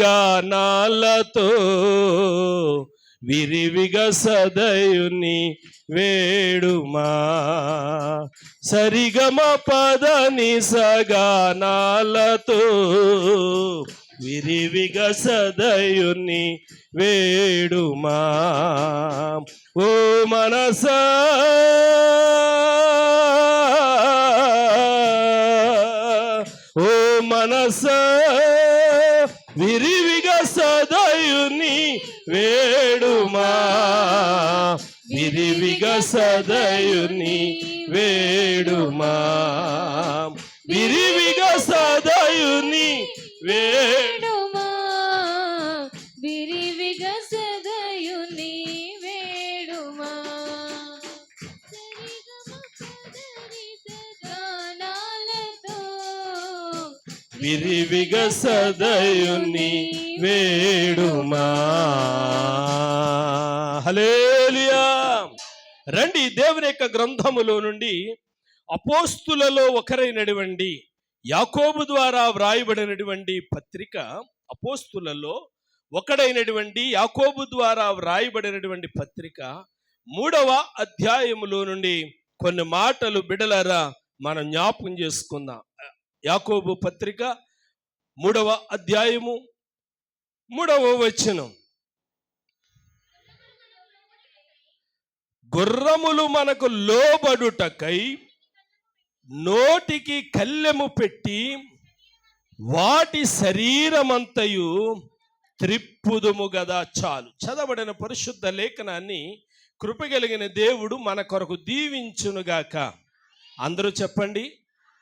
గానాలతో విరివిగా సదయుని వేడుమా. సరిగమ పదని సగానాలతో విరివిగా సదయుని వేడుమా. ఓ మనసా ఓ మనసా విరివిగా సదయుని వేడుమా. విరివిగా సదయుని వేడుమా. విరివిగా సదయుని వేడుమా. విరివిగా సదయుని వేడుమా. విరివిగా సదయుని వేడుమా. హల్లెలూయా. రండి, దేవుని యొక్క గ్రంథములో నుండి అపోస్తులలో ఒకరైనటువంటి యాకోబు ద్వారా వ్రాయబడినటువంటి పత్రిక, అపోస్తులలో ఒకడైనటువంటి యాకోబు ద్వారా వ్రాయబడినటువంటి పత్రిక 3వ అధ్యాయములో నుండి కొన్ని మాటలు బిడలరా మనం జ్ఞాపకం చేసుకుందాం. యాకోబు పత్రిక 3వ అధ్యాయము 3వ వచనం. గుర్రములు మనకు లోబడుటకై నోటికి కళ్ళెము పెట్టి వాటి శరీరమంతయు త్రిప్పుదుము గదా. చాలు. చదవబడిన పరిశుద్ధ లేఖనాన్ని కృపగలిగిన దేవుడు మన కొరకు దీవించునుగాక. అందరూ చెప్పండి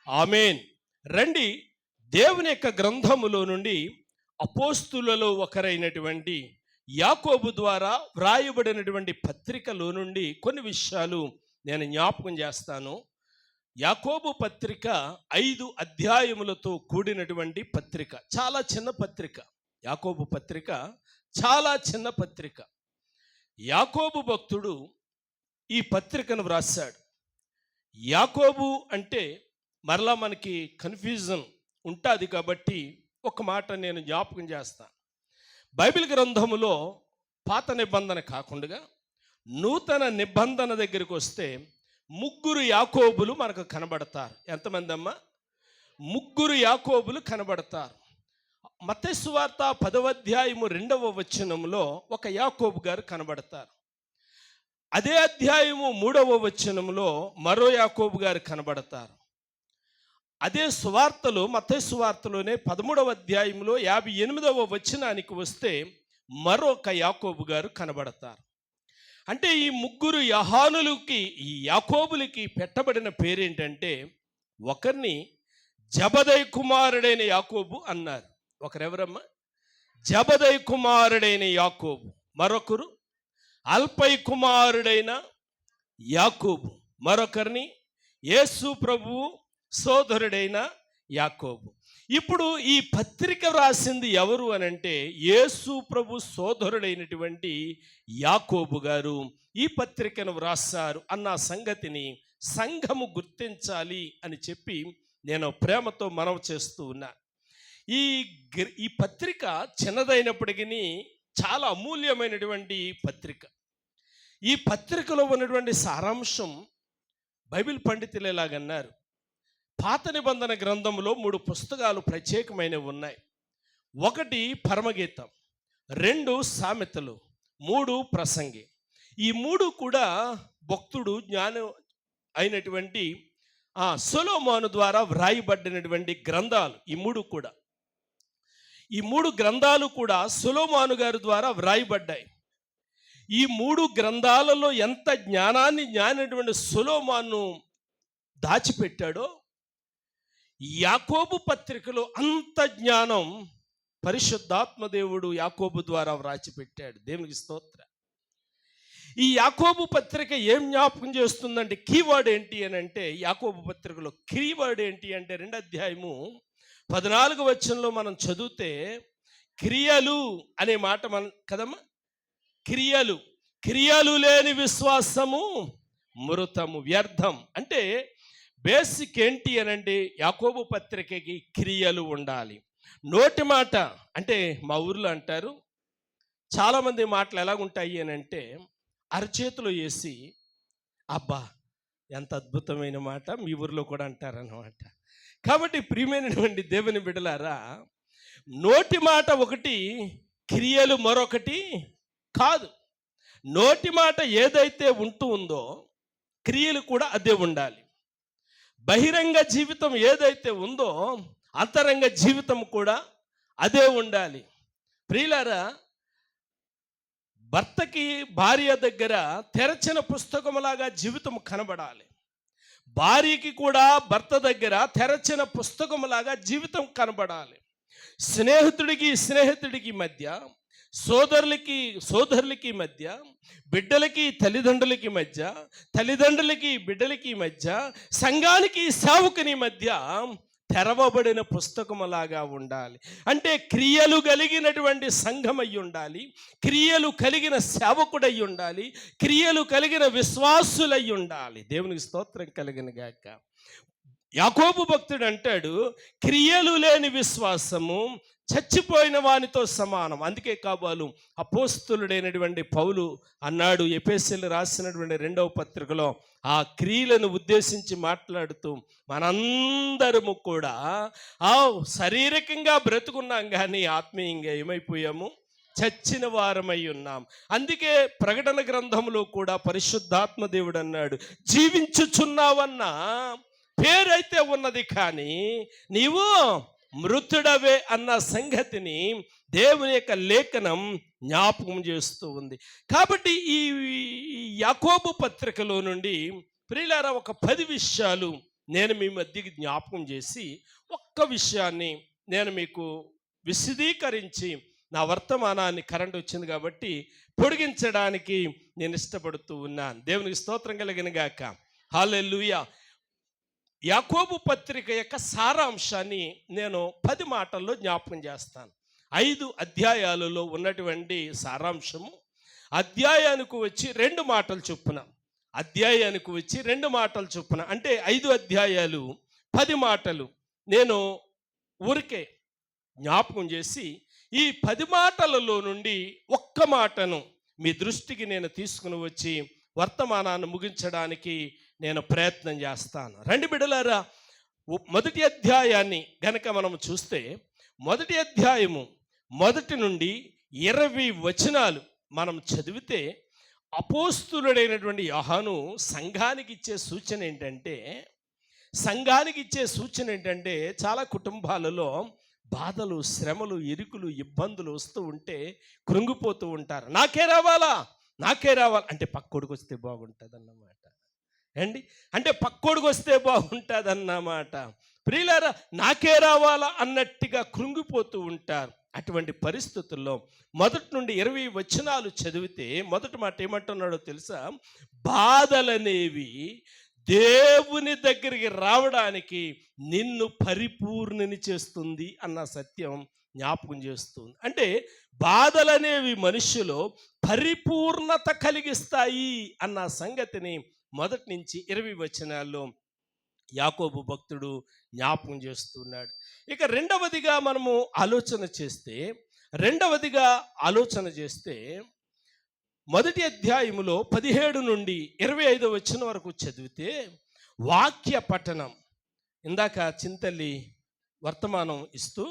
ఆమేన్. రండి, దేవుని యొక్క గ్రంథములో నుండి అపోస్తులలో ఒకరైనటువంటి యాకోబు ద్వారా వ్రాయబడినటువంటి పత్రికలో నుండి కొన్ని విషయాలు నేను జ్ఞాపకం చేస్తాను. యాకోబు పత్రిక 5 అధ్యాయములతో కూడినటువంటి పత్రిక. చాలా చిన్న పత్రిక. యాకోబు పత్రిక చాలా చిన్న పత్రిక. యాకోబు భక్తుడు ఈ పత్రికను వ్రాసాడు. యాకోబు అంటే మరలా మనకి కన్ఫ్యూజన్ ఉంటుంది కాబట్టి ఒక మాట నేను జ్ఞాపకం చేస్తాను. బైబిల్ గ్రంథములో పాత నిబంధన కాకుండా నూతన నిబంధన దగ్గరికి వస్తే 3 యాకోబులు మనకు కనబడతారు. ఎంతమంది అమ్మా? 3 యాకోబులు కనబడతారు. మత్తయి సువార్త 10వ అధ్యాయము 2వ వచనంలో ఒక యాకోబు గారు కనబడతారు. అదే అధ్యాయము 3వ వచనంలో మరో యాకోబు గారు కనబడతారు. అదే సువార్తలో, మత్తయి సువార్తలోనే 13వ అధ్యాయంలో 58వ వచనానికి వస్తే మరొక యాకోబు గారు కనబడతారు. అంటే ఈ 3 యహానులకి, ఈ యాకోబులకి పెట్టబడిన పేరేంటంటే, ఒకరిని జబదయి కుమారుడైన యాకోబు అన్నారు. ఒకరెవరమ్మా? జబదయి కుమారుడైన యాకోబు. మరొకరు అల్పై కుమారుడైన యాకోబు. మరొకరిని యేసు ప్రభువు సోదరుడైన యాకోబు. ఇప్పుడు ఈ పత్రిక రాసింది ఎవరు అనంటే యేసు ప్రభు సోదరుడైనటువంటి యాకోబు గారు ఈ పత్రికను వ్రాసారు అన్న సంగతిని సంఘము గుర్తించాలి అని చెప్పి నేను ప్రేమతో మనవి చేస్తూ ఉన్నా. ఈ పత్రిక చిన్నదైనప్పటికీ చాలా అమూల్యమైనటువంటి పత్రిక. ఈ పత్రికలో ఉన్నటువంటి సారాంశం బైబిల్ పండితులు ఎలాగన్నారు, పాత నిబంధన గ్రంథంలో 3 పుస్తకాలు ప్రత్యేకమైనవి ఉన్నాయి. 1 పరమగీతం, 2 సామెతలు, 3 ప్రసంగి. ఈ 3 కూడా భక్తుడు జ్ఞానం అయినటువంటి సొలొమోను ద్వారా వ్రాయబడినటువంటి గ్రంథాలు. ఈ 3 గ్రంథాలు కూడా సొలొమోను గారి ద్వారా వ్రాయబడ్డాయి. ఈ 3 గ్రంథాలలో ఎంత జ్ఞానటువంటి సొలొమోను దాచిపెట్టాడో, యాకోబు పత్రికలో అంత జ్ఞానం పరిశుద్ధాత్మదేవుడు యాకోబు ద్వారా వ్రాచిపెట్టాడు. దేవునికి స్తోత్ర. ఈ యాకోబు పత్రిక ఏం జ్ఞాపకం చేస్తుందంటే, కీవర్డ్ ఏంటి అని అంటే, యాకోబు పత్రికలో కీవర్డ్ ఏంటి అంటే 2వ అధ్యాయము 14వ వచనంలో మనం చదివితే క్రియలు అనే మాట మనం కదమ్మా. క్రియలు లేని విశ్వాసము మృతము, వ్యర్థం. అంటే బేసిక్ ఏంటి అని అంటే యాకోబు పత్రికకి క్రియలు ఉండాలి. నోటి మాట అంటే మా ఊర్లో అంటారు, చాలామంది మాటలు ఎలాగుంటాయి అని అంటే అరచేతిలో వేసి, అబ్బా ఎంత అద్భుతమైన మాట, మీ ఊర్లో కూడా అంటారన్నమాట. కాబట్టి ప్రియమైనటువంటి దేవుని బిడ్డలారా, నోటి మాట ఒకటి, క్రియలు మరొకటి కాదు. నోటి మాట ఏదైతే ఉందో క్రియలు కూడా అదే ఉండాలి. బహిరంగ జీవితం ఏదైతే ఉందో అంతరంగ జీవితం కూడా అదే ఉండాలి. ప్రియులారా, భర్తకి భార్య దగ్గర తెరచిన పుస్తకములాగా జీవితం కనబడాలి. భార్యకి కూడా భర్త దగ్గర తెరచిన పుస్తకములాగా జీవితం కనబడాలి. స్నేహితుడికి మధ్య, సోదరులకి మధ్య, బిడ్డలకి తల్లిదండ్రులకి మధ్య, తల్లిదండ్రులకి బిడ్డలకి మధ్య, సంఘానికి సేవకుని మధ్య తెరవబడిన పుస్తకములాగా ఉండాలి. అంటే క్రియలు కలిగినటువంటి సంఘం అయి ఉండాలి, క్రియలు కలిగిన సేవకుడై ఉండాలి, క్రియలు కలిగిన విశ్వాసులై ఉండాలి. దేవునికి స్తోత్రం కలిగిన గాక. యాకోబు భక్తుడు అంటాడు, క్రియలు లేని విశ్వాసము చచ్చిపోయిన వానితో సమానం. అందుకే కాబోలు అపోస్తులుడైనటువంటి పౌలు అన్నాడు ఎఫెసీయులకు రాసినటువంటి 2వ పత్రికలో, ఆ క్రియలను ఉద్దేశించి మాట్లాడుతూ, మనందరము కూడా శారీరకంగా బ్రతుకున్నాం కానీ ఆత్మీయంగా ఏమైపోయాము, చచ్చిన వారమై ఉన్నాం. అందుకే ప్రకటన గ్రంథంలో కూడా పరిశుద్ధాత్మ దేవుడు అన్నాడు, జీవించుచున్నావన్నా పేరైతే ఉన్నది కానీ నీవు మృతుడవే అన్న సంగతిని దేవుని యొక్క లేఖనం జ్ఞాపకం చేస్తూ ఉంది. కాబట్టి ఈ యాకోబు పత్రికలో నుండి ప్రియులారా ఒక 10 విషయాలు నేను మీ మధ్యకి జ్ఞాపకం చేసి, ఒక్క విషయాన్ని నేను మీకు విశదీకరించి, నా వర్తమానాన్ని కరెంట్ వచ్చింది కాబట్టి పొడిగించడానికి నేను ఇష్టపడుతూ ఉన్నాను. దేవునికి స్తోత్రం కలిగిన గాక. హల్లెలూయా. యాకోబు పత్రిక యొక్క సారాంశాన్ని నేను 10 మాటల్లో జ్ఞాపకం చేస్తాను. 5 అధ్యాయాలలో ఉన్నటువంటి సారాంశము అధ్యాయానికి వచ్చి 2 మాటలు చొప్పున, అధ్యాయానికి వచ్చి 2 మాటలు చొప్పున, అంటే 5 అధ్యాయాలు 10 మాటలు నేను ఊరికే జ్ఞాపకం చేసి, ఈ 10 మాటలలో నుండి ఒక్క మాటను మీ దృష్టికి నేను తీసుకుని వచ్చి వర్తమానాన్ని ముగించడానికి నేను ప్రయత్నం చేస్తాను. రండి బిడ్డలారా, మొదటి అధ్యాయాన్ని గనక మనం చూస్తే, మొదటి అధ్యాయము 1 నుండి 20 వచనాలు మనం చదివితే, అపోస్తులుడైనటువంటి యోహాను సంఘానికి ఇచ్చే సూచన ఏంటంటే చాలా కుటుంబాలలో బాధలు, శ్రమలు, ఇరుకులు, ఇబ్బందులు వస్తూ ఉంటే కృంగిపోతూ ఉంటారు. నాకే రావాలి అంటే పక్కోడికి వస్తే బాగుంటుంది అన్నమాట. అంటే పక్కోడికి వస్తే బాగుంటుంది అన్నమాట. ప్రియులారా, నాకే రావాలా అన్నట్టుగా కృంగిపోతూ ఉంటారు. అటువంటి పరిస్థితుల్లో 1 నుండి 20 వచనాలు చదివితే మొదటి మాట ఏమంటున్నాడో తెలుసా? బాధలనేవి దేవుని దగ్గరికి రావడానికి నిన్ను పరిపూర్ణని చేస్తుంది అన్న సత్యం జ్ఞాపకం చేస్తుంది. అంటే బాధలనేవి మనుష్యులో పరిపూర్ణత కలిగిస్తాయి అన్న సంగతిని 1 నుంచి 20 వచనాల్లో యాకోబు భక్తుడు జ్ఞాపకం చేస్తున్నాడు. ఇక రెండవదిగా మనము ఆలోచన చేస్తే మొదటి అధ్యాయములో 17 నుండి 25 వచనం వరకు చదివితే వాక్య పఠనం. ఇందాక చింతల్లి వర్తమానం ఇస్తూ,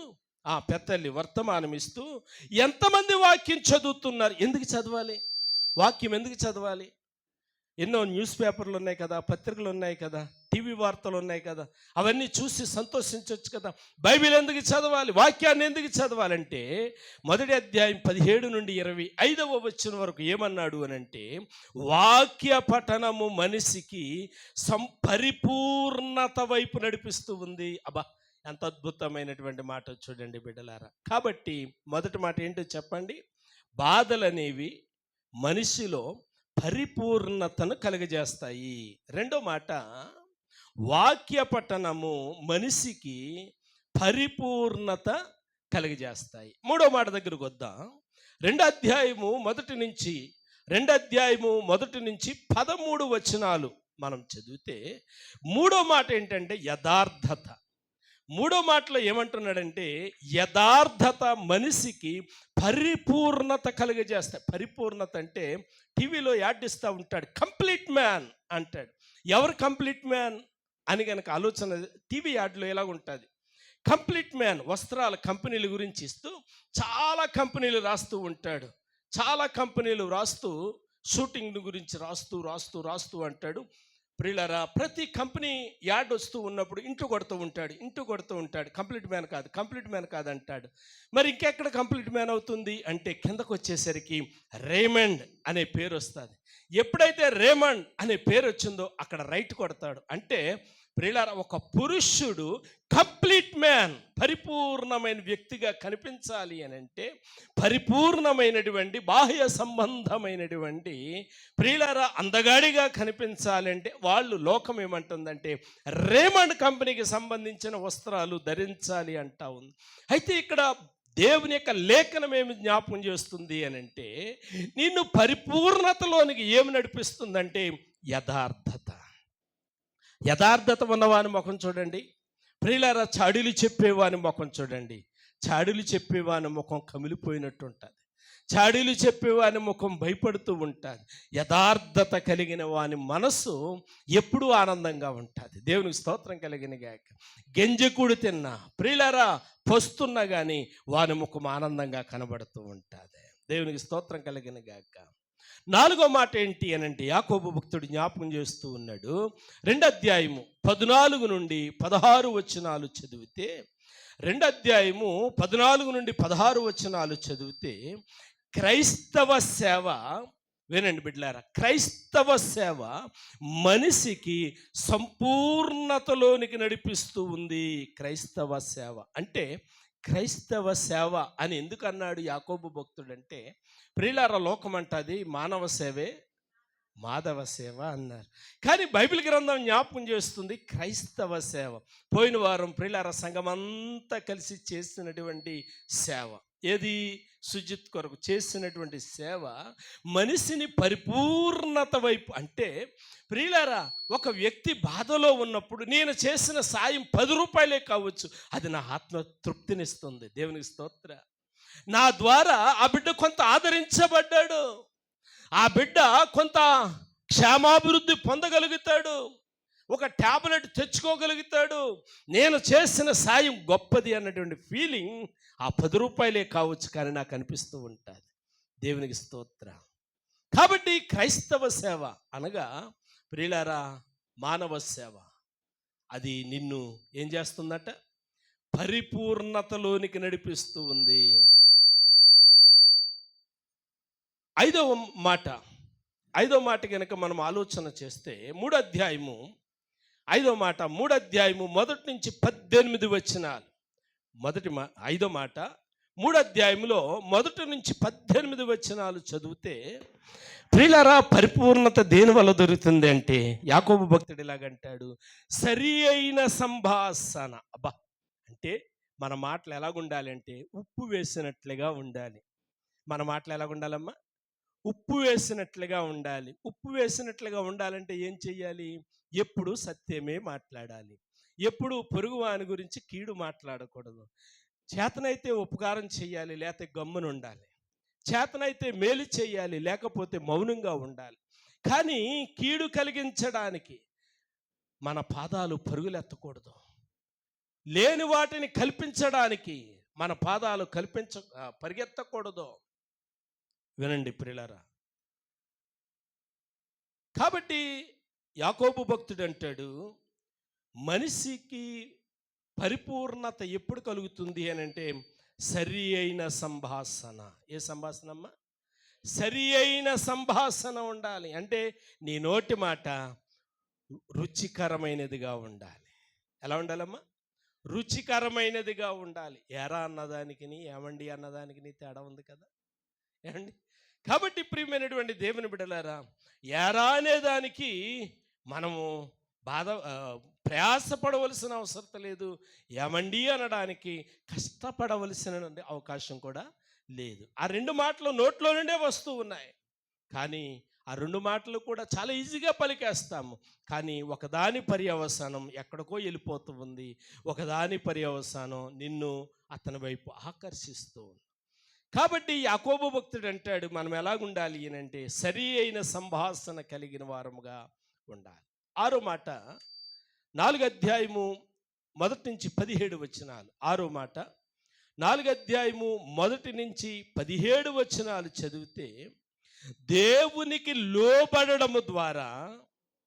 పెద్దల్లి వర్తమానం ఇస్తూ, ఎంతమంది వాక్యం చదువుతున్నారు? ఎందుకు చదవాలి? వాక్యం ఎందుకు చదవాలి? ఎన్నో న్యూస్ పేపర్లు ఉన్నాయి కదా, పత్రికలు ఉన్నాయి కదా, టీవీ వార్తలు ఉన్నాయి కదా, అవన్నీ చూసి సంతోషించవచ్చు కదా. బైబిల్ ఎందుకు చదవాలి? వాక్యాన్ని ఎందుకు చదవాలంటే, మొదటి అధ్యాయం 17 నుండి 25వ వచనం వరకు ఏమన్నాడు అనంటే, వాక్య పఠనము మనిషికి పరిపూర్ణత వైపు నడిపిస్తూ ఉంది. అబ్బా, ఎంత అద్భుతమైనటువంటి మాట చూడండి బిడ్డలారా. కాబట్టి మొదటి మాట ఏంటో చెప్పండి? బాధలనేవి మనిషిలో పరిపూర్ణతను కలుగజేస్తాయి. రెండో మాట, వాక్య పఠనము మనిషికి పరిపూర్ణత కలుగజేస్తాయి. మూడో మాట దగ్గరకు వద్దాం. 2 అధ్యాయము 1 నుంచి 13 వచనాలు మనం చదివితే, మూడో మాట ఏంటంటే యథార్థత. మూడో మాటలో ఏమంటున్నాడంటే యథార్థత మనిషికి పరిపూర్ణత కలుగజేస్తాయి. పరిపూర్ణత అంటే టీవీలో యాడ్ ఇస్తూ ఉంటాడు, కంప్లీట్ మ్యాన్ అంటాడు. ఎవరు కంప్లీట్ మ్యాన్ అని కనుక ఆలోచన టీవీ యాడ్లో ఎలా ఉంటుంది, కంప్లీట్ మ్యాన్ వస్త్రాల కంపెనీల గురించి ఇస్తూ చాలా కంపెనీలు రాస్తూ ఉంటాడు. చాలా కంపెనీలు రాస్తూ షూటింగ్ గురించి రాస్తూ అంటాడు. ప్రియులారా, ప్రతి కంపెనీ యాడ్ వస్తూ ఉన్నప్పుడు ఇంటూ కొడుతూ ఉంటాడు. కంప్లీట్ మ్యాన్ కాదు అంటాడు. మరి ఇంకెక్కడ కంప్లీట్ మ్యాన్ అవుతుంది అంటే కిందకు వచ్చేసరికి రేమండ్ అనే పేరు వస్తుంది. ఎప్పుడైతే రేమండ్ అనే పేరు వచ్చిందో అక్కడ రైట్ కొడతాడు. అంటే ప్రియులారా, ఒక పురుషుడు కంప్లీట్ మ్యాన్ పరిపూర్ణమైన వ్యక్తిగా కనిపించాలి అని అంటే పరిపూర్ణమైనటువంటి బాహ్య సంబంధమైనటువంటి ప్రియులారా అందగాడిగా కనిపించాలంటే వాళ్ళు లోకం ఏమంటుందంటే రేమండ్ కంపెనీకి సంబంధించిన వస్త్రాలు ధరించాలి అంటా ఉంది. అయితే ఇక్కడ దేవుని యొక్క లేఖనం ఏమి జ్ఞాపకం చేస్తుంది అని అంటే నిన్ను పరిపూర్ణతలోనికి ఏమి నడిపిస్తుందంటే యథార్థత ఉన్నవాని ముఖం చూడండి. ప్రియులారా, చాడీలు చెప్పేవాని ముఖం చూడండి. చాడీలు చెప్పేవాని ముఖం కమిలిపోయినట్టు ఉంటుంది. చాడీలు చెప్పేవాని ముఖం భయపడుతూ ఉంటుంది. యథార్థత కలిగిన వాని మనస్సు ఎప్పుడూ ఆనందంగా ఉంటుంది. దేవునికి స్తోత్రం కలిగిన గాక. గెంజకూడు తిన్నా ప్రియులారా పొస్తున్నా కానీ వాని ముఖం ఆనందంగా కనబడుతూ ఉంటుంది. దేవునికి స్తోత్రం కలిగిన గాక. నాలుగో మాట ఏంటి అని అంటే యాకోబు భక్తుడు జ్ఞాపకం చేస్తూ ఉన్నాడు. 2వ అధ్యాయము 14 నుండి 16 వచనాలు చదివితే 2వ అధ్యాయము 14 నుండి 16 వచనాలు చదివితే క్రైస్తవ సేవ, వినండి బిడ్డలారా, క్రైస్తవ సేవ మనిషికి సంపూర్ణతలోనికి నడిపిస్తూ ఉంది. క్రైస్తవ సేవ అంటే క్రైస్తవ సేవ అని ఎందుకు అన్నాడు యాకోబు భక్తుడు అంటే ప్రియులారా, లోకం అంటది మానవ సేవే మాధవ సేవ అన్నారు. కానీ బైబిల్ గ్రంథం జ్ఞాపకం చేస్తుంది క్రైస్తవ సేవ. పోయిన వారం ప్రియులారా సంఘమంతా కలిసి చేసినటువంటి సేవ ఏది? సుజిత్ కొరకు చేసినటువంటి సేవ మనిషిని పరిపూర్ణత వైపు. అంటే ప్రియులారా, ఒక వ్యక్తి బాధలో ఉన్నప్పుడు నేను చేసిన సాయం 10 రూపాయలే కావచ్చు, అది నా ఆత్మ తృప్తినిస్తుంది. దేవునికి స్తోత్ర. నా ద్వారా ఆ బిడ్డ కొంత ఆదరించబడ్డాడు, ఆ బిడ్డ కొంత క్షేమాభివృద్ధి పొందగలుగుతాడు, ఒక ట్యాబ్లెట్ తెచ్చుకోగలుగుతాడు. నేను చేసిన సాయం గొప్పది అన్నటువంటి ఫీలింగ్ ఆ 10 రూపాయలే కావచ్చు, కానీ నాకు అనిపిస్తూ ఉంటుంది. దేవునికి స్తోత్ర. కాబట్టి క్రైస్తవ సేవ అనగా ప్రియులారా మానవ సేవ. అది నిన్ను ఏం చేస్తుందట? పరిపూర్ణతలోనికి నడిపిస్తూ ఉంది. ఐదవ మాట కనుక మనం ఆలోచన చేస్తే 3వ అధ్యాయము 5వ మాట, 3వ అధ్యాయము 1 నుంచి 18 వచనాలు. 5వ మాట 3వ అధ్యాయంలో 1 నుంచి 18 వచనాలు చదివితే ప్రియులారా పరిపూర్ణత దేని వల్ల దొరుకుతుంది అంటే యాకోబు భక్తుడు ఇలాగంటాడు, సరి అయిన సంభాషణ. అబ్బా, అంటే మన మాటలు ఎలాగుండాలి అంటే ఉప్పు వేసినట్లుగా ఉండాలి. మన మాటలు ఎలాగుండాలమ్మా? ఉప్పు వేసినట్లుగా ఉండాలి. ఉప్పు వేసినట్లుగా ఉండాలంటే ఏం చెయ్యాలి? ఎప్పుడు సత్యమే మాట్లాడాలి, ఎప్పుడు పొరుగు వాని గురించి కీడు మాట్లాడకూడదు. చేతనైతే ఉపకారం చెయ్యాలి, లేకపోతే గమ్మున ఉండాలి. చేతనైతే మేలు చెయ్యాలి, లేకపోతే మౌనంగా ఉండాలి. కానీ కీడు కలిగించడానికి మన పాదాలు పరుగులెత్తకూడదు. లేని వాటిని కల్పించడానికి మన పాదాలు పరిగెత్తకూడదు. వినండి ప్రియులారా. కాబట్టి యాకోబు భక్తుడు అంటాడు, మనిషికి పరిపూర్ణత ఎప్పుడు కలుగుతుంది అని అంటే సరి అయిన సంభాషణ. ఏ సంభాషణ అమ్మా? సరి అయిన సంభాషణ ఉండాలి. అంటే నీ నోటి మాట రుచికరమైనదిగా ఉండాలి. ఎలా ఉండాలమ్మా? రుచికరమైనదిగా ఉండాలి. ఎరా అన్నదానికి ఏమండి అన్నదానికి తేడా ఉంది కదా, ఏమండి? కాబట్టి ప్రియమైనటువంటి దేవుని బిడ్డలారా, ఎరా అనేదానికి మనము ప్రయాసపడవలసిన అవసరం లేదు. ఏమండి అనడానికి కష్టపడవలసిన అవకాశం కూడా లేదు. ఆ 2 మాటలు నోట్లో నుండే వస్తూ ఉన్నాయి. కానీ ఆ రెండు మాటలు కూడా చాలా ఈజీగా పలికేస్తాము, కానీ ఒకదాని పర్యవసానం ఎక్కడికో వెళ్ళిపోతూ ఉంది, ఒకదాని పర్యవసానం నిన్ను అతని వైపు ఆకర్షిస్తూ ఉంది. కాబట్టి యాకోబు భక్తుడు అంటాడు, మనం ఎలాగుండాలి అని అంటే సరి అయిన సంభాషణ కలిగిన వారముగా ఉండాలి. 6వ మాట 4వ అధ్యాయము 1 నుంచి 17 వచనాలు. 6వ మాట 4వ అధ్యాయము 1 నుంచి 17 వచనాలు చదివితే, దేవునికి లోబడము ద్వారా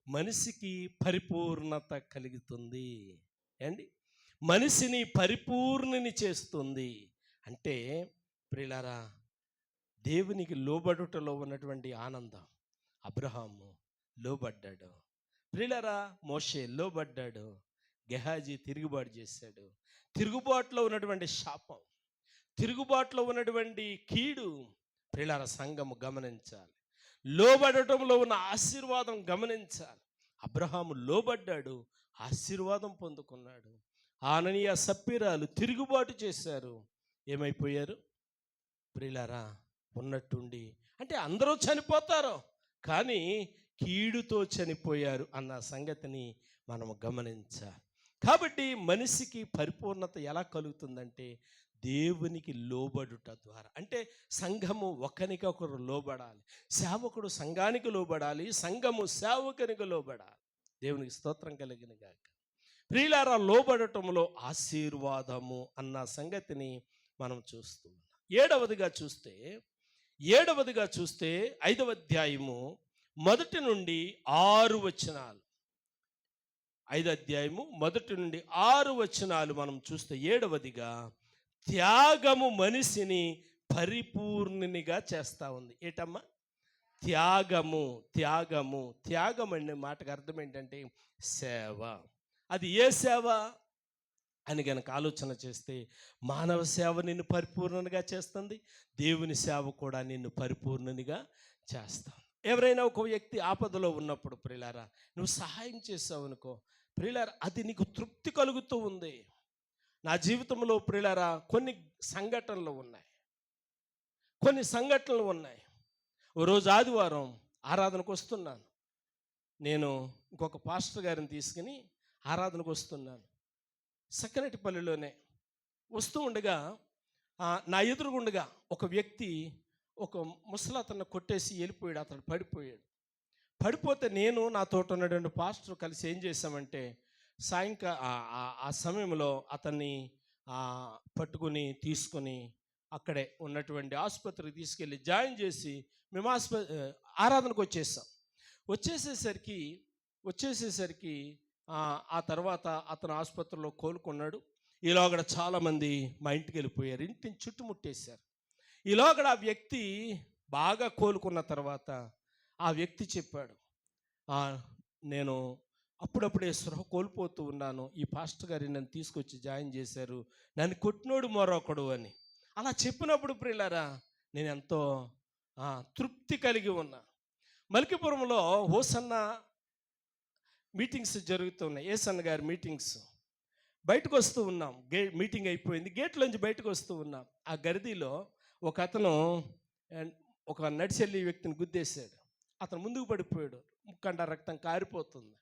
మనిషికి పరిపూర్ణత కలుగుతుంది అండి. మనిషిని పరిపూర్ణని చేస్తుంది. అంటే ప్రియులారా, దేవునికి లోబడుటలో ఉన్నటువంటి ఆనందం. అబ్రహాము లోబడ్డాడు ప్రియులారా, మోషే లోబడ్డాడు, గెహాజీ తిరుగుబాటు చేశాడు. తిరుగుబాటులో ఉన్నటువంటి శాపం, తిరుగుబాటులో ఉన్నటువంటి కీడు ప్రియులారా సంఘము గమనించాలి. లోబడటంలో ఉన్న ఆశీర్వాదం గమనించాలి. అబ్రహాము లోబడ్డాడు, ఆశీర్వాదం పొందుకున్నాడు. ఆననీయ సప్పీరాలు తిరుగుబాటు చేశారు, ఏమైపోయారు ప్రియులారా? ఉన్నట్టుండి, అంటే అందరూ చనిపోతారు కానీ కీడుతో చనిపోయారు అన్న సంగతిని మనం గమనించాలి. కాబట్టి మనిషికి పరిపూర్ణత ఎలా కలుగుతుందంటే దేవునికి లోబడుట ద్వారా. అంటే సంఘము ఒకరికొకరు లోబడాలి, సేవకుడు సంఘానికి లోబడాలి, సంఘము సేవకునికి లోబడాలి. దేవునికి స్తోత్రం కలిగిన గాక. ప్రియులారా, లోబడటంలో ఆశీర్వాదము అన్న సంగతిని మనం చూస్తూ ఉన్నాం. ఏడవదిగా చూస్తే 5వ అధ్యాయము 1 నుండి 6 వచనాలు. 5వ అధ్యాయము 1 నుండి 6 వచనాలు మనం చూస్తే, ఏడవదిగా త్యాగము మనిషిని పరిపూర్ణునిగా చేస్తూ ఉంది. ఏటమ్మా? త్యాగము. త్యాగం అనే మాటకు అర్థం ఏంటంటే సేవ. అది ఏ సేవ అని గనక ఆలోచన చేస్తే, మానవ సేవ నిన్ను పరిపూర్ణంగా చేస్తుంది, దేవుని సేవ కూడా నిన్ను పరిపూర్ణనిగా చేస్తాం. ఎవరైనా ఒక వ్యక్తి ఆపదలో ఉన్నప్పుడు ప్రియులారా నువ్వు సహాయం చేసావు అనుకో ప్రియులారా, అది నీకు తృప్తి కలుగుతూ ఉంది. నా జీవితంలో ప్రియులారా కొన్ని సంఘటనలు ఉన్నాయి. ఓ రోజు ఆదివారం ఆరాధనకు వస్తున్నాను. నేను ఇంకొక పాస్టర్ గారిని తీసుకుని ఆరాధనకు వస్తున్నాను. సక్కనటిపల్లిలోనే వస్తూ ఉండగా నా ఎదురుగుండగా ఒక వ్యక్తి ఒక ముసలాతను కొట్టేసి వెళ్ళిపోయాడు. అతడు పడిపోతే నేను నాతో ఉన్నటువంటి పాస్టర్ కలిసి ఏం చేశామంటే, ఆ సమయంలో అతన్ని పట్టుకుని తీసుకొని అక్కడే ఉన్నటువంటి ఆసుపత్రికి తీసుకెళ్ళి జాయిన్ చేసి మేము ఆరాధనకు వచ్చేసేసరికి ఆ తర్వాత అతను ఆసుపత్రిలో కోలుకున్నాడు. ఈలోగడ చాలామంది మా ఇంటికి వెళ్ళిపోయారు, ఇంటిని చుట్టుముట్టేశారు. ఈలోగడ ఆ వ్యక్తి బాగా కోలుకున్న తర్వాత ఆ వ్యక్తి చెప్పాడు, నేను అప్పుడప్పుడే స్పృహ కోల్పోతూ ఉన్నాను, ఈ పాస్టర్ గారి నన్ను తీసుకొచ్చి జాయిన్ చేశారు, నన్ను కొట్టినోడు మరొకడు అని. అలా చెప్పినప్పుడు ప్రియులారా నేను ఎంతో తృప్తి కలిగి ఉన్నా. మల్కీపురంలో హోసన్న మీటింగ్స్ జరుగుతున్నాయి, ఏసన్న గారి మీటింగ్స్. బయటకు వస్తూ ఉన్నాం, మీటింగ్ అయిపోయింది, గేట్లోంచి బయటకు వస్తూ ఉన్నాం. ఆ గర్దీలో ఒక అతను ఒక నడిచెల్లి వ్యక్తిని గుద్దేశాడు. అతను ముందుకు పడిపోయాడు, ముక్కంట రక్తం కారిపోతుంది.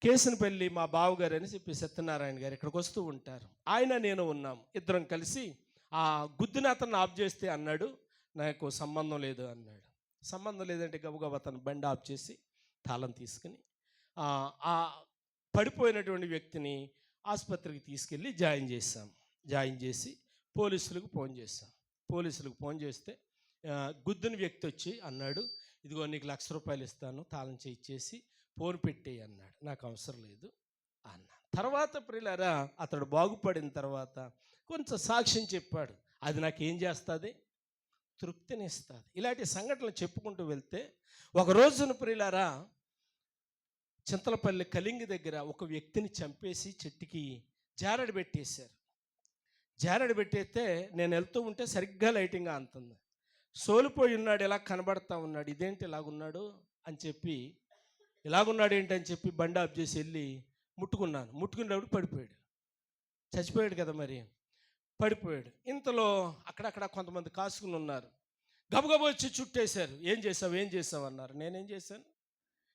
కేసునపల్లి మా బావగారు అని చెప్పి సత్యనారాయణ గారు ఇక్కడికి వస్తూ ఉంటారు, ఆయన నేను ఉన్నాం. ఇద్దరం కలిసి ఆ గుద్దిన అతను ఆఫ్ చేస్తే అన్నాడు, నాకు సంబంధం లేదు అన్నాడు. సంబంధం లేదంటే గబగబా అతను బండి ఆఫ్ చేసి తాళం తీసుకుని ఆ పడిపోయినటువంటి వ్యక్తిని ఆసుపత్రికి తీసుకెళ్ళి జాయిన్ చేసి పోలీసులకు ఫోన్ చేస్తే గుద్దిన వ్యక్తి వచ్చి అన్నాడు, ఇదిగో నీకు ₹1,00,000 ఇస్తాను, తాళం చేయించేసి ఫోన్ పెట్టేయి అన్నాడు. నాకు అవసరం లేదు అన్న తర్వాత ప్రియులారా అతడు బాగుపడిన తర్వాత కొంచెం సాక్ష్యం చెప్పాడు. అది నాకేం చేస్తుంది? తృప్తినిస్తుంది. ఇలాంటి సంఘటనలు చెప్పుకుంటూ వెళ్తే ఒక రోజున ప్రియులారా చింతలపల్లి కలింగి దగ్గర ఒక వ్యక్తిని చంపేసి చెట్టుకి జారడి పెట్టేస్తే నేను వెళ్తూ ఉంటే సరిగ్గా లైటింగ్గా అంతుంది. సోలిపోయి ఉన్నాడు, ఇలా కనబడతా ఉన్నాడు, ఇదేంటి ఇలాగున్నాడు అని చెప్పి, ఇలాగున్నాడు ఏంటి అని చెప్పి బండి ఆఫ్ చేసి వెళ్ళి ముట్టుకున్నప్పుడు పడిపోయాడు. చచ్చిపోయాడు కదా, మరి పడిపోయాడు. ఇంతలో అక్కడక్కడ కొంతమంది కాసుకుని ఉన్నారు. గబగబా వచ్చి చుట్టేశారు. ఏం చేసావు అన్నారు. నేనేం చేశాను?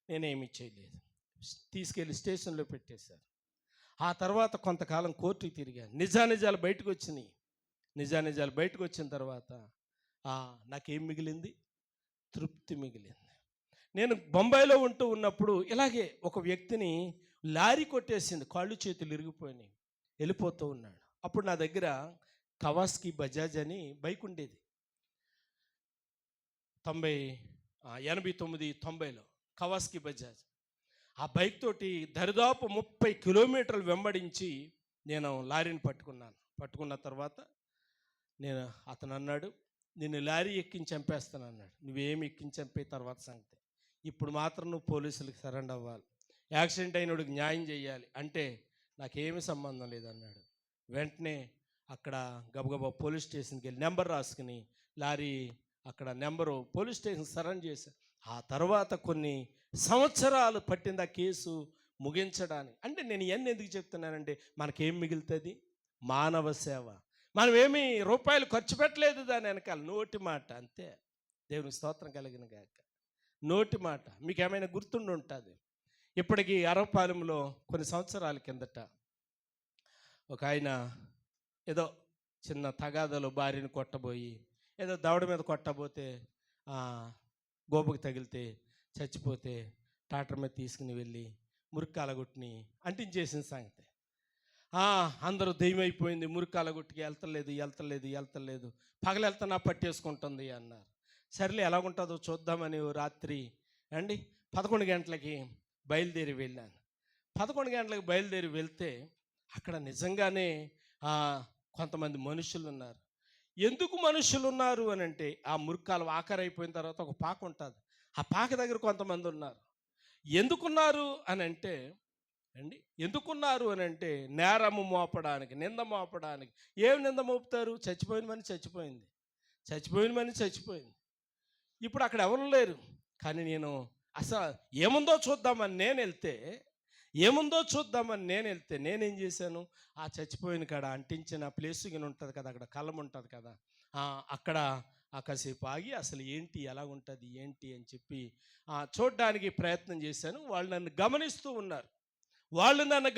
నేనేమి చేయలేదు. తీసుకెళ్ళి స్టేషన్లో పెట్టేశారు. ఆ తర్వాత కొంతకాలం కోర్టుకి తిరిగాను. నిజాలు బయటకు వచ్చినాయి. నిజాలు బయటకు వచ్చిన తర్వాత నాకేం మిగిలింది? తృప్తి మిగిలింది. నేను బొంబాయిలో ఉంటూ ఉన్నప్పుడు ఇలాగే ఒక వ్యక్తిని లారీ కొట్టేసింది. కాళ్ళు చేతులు ఇరిగిపోయినాయి. వెళ్ళిపోతూ ఉన్నాడు. అప్పుడు నా దగ్గర కవాస్కి బజాజ్ అని బైక్ ఉండేది. 89-90లో కవాస్కి బజాజ్. ఆ బైక్ తోటి దరిదాపు 30 కిలోమీటర్లు వెంబడించి నేను లారీని పట్టుకున్న తర్వాత అతను అన్నాడు, నిన్ను లారీ ఎక్కించి చంపేస్తాను అన్నాడు. నువ్వేమి ఎక్కించి చంపే తర్వాత సంగతి, ఇప్పుడు మాత్రం నువ్వు పోలీసులకు సరెండర్ అవ్వాలి, యాక్సిడెంట్ అయినోడికి న్యాయం చేయాలి అంటే నాకేమీ సంబంధం లేదన్నాడు. వెంటనే అక్కడ గబగబా పోలీస్ స్టేషన్కి వెళ్ళి నెంబర్ రాసుకుని లారీ అక్కడ నెంబరు పోలీస్ స్టేషన్ సరెండర్ చేశాను. ఆ తర్వాత కొన్ని సంవత్సరాలు పట్టింది ఆ కేసు ముగించడానికి. అంటే నేను ఇవన్నీ ఎందుకు చెప్తున్నానంటే మనకేం మిగులుతుంది? మానవ సేవ. మనం ఏమీ రూపాయలు ఖర్చు పెట్టలేదు దాని వెనకాల. నోటి మాట అంతే. దేవునికి స్తోత్రం కలిగిన గాక. నోటి మాట మీకు ఏమైనా గుర్తుండి ఉంటుంది. ఇప్పటికీ అరవపాలెంలో కొన్ని సంవత్సరాల కిందట ఒక ఆయన ఏదో చిన్న తగాదలో భార్యను కొట్టబోయి ఏదో దవడ మీద కొట్టబోతే గోపుకి తగిలితే చచ్చిపోతే టాటర్ మీద తీసుకుని వెళ్ళి మురికాలగొట్టుని అంటించేసిన సంగతి. అందరూ దెయ్యమైపోయింది, మురికాలగొట్టుకి వెళ్తలేదు, పగలెళ్తున్నా పట్టేసుకుంటుంది అన్నారు. సర్లే ఎలాగుంటుందో చూద్దామని రాత్రి 11 గంటలకి బయలుదేరి వెళ్ళాను. 11 గంటలకు బయలుదేరి వెళ్తే అక్కడ నిజంగానే కొంతమంది మనుషులు ఉన్నారు. ఎందుకు మనుషులు ఉన్నారు అని అంటే ఆ మురికాలు ఆఖరి అయిపోయిన తర్వాత ఒక పాక ఉంటుంది. ఆ పాక దగ్గర కొంతమంది ఉన్నారు. ఎందుకున్నారు అని అంటే నేరము మోపడానికి, నింద మోపడానికి. ఏం నింద మోపుతారు? చచ్చిపోయిన మని చచ్చిపోయింది. ఇప్పుడు అక్కడ ఎవరు లేరు. కానీ నేను అసలు ఏముందో చూద్దామని నేను వెళ్తే నేనేం చేశాను? ఆ చచ్చిపోయిన కాడ అంటించిన ప్లేస్ ఉంటుంది కదా, అక్కడ కళ్ళం ఉంటుంది కదా, అక్కడ కాసేపు ఆగి అసలు ఏంటి, ఎలా ఉంటుంది ఏంటి అని చెప్పి చూడడానికి ప్రయత్నం చేశాను. వాళ్ళు నన్ను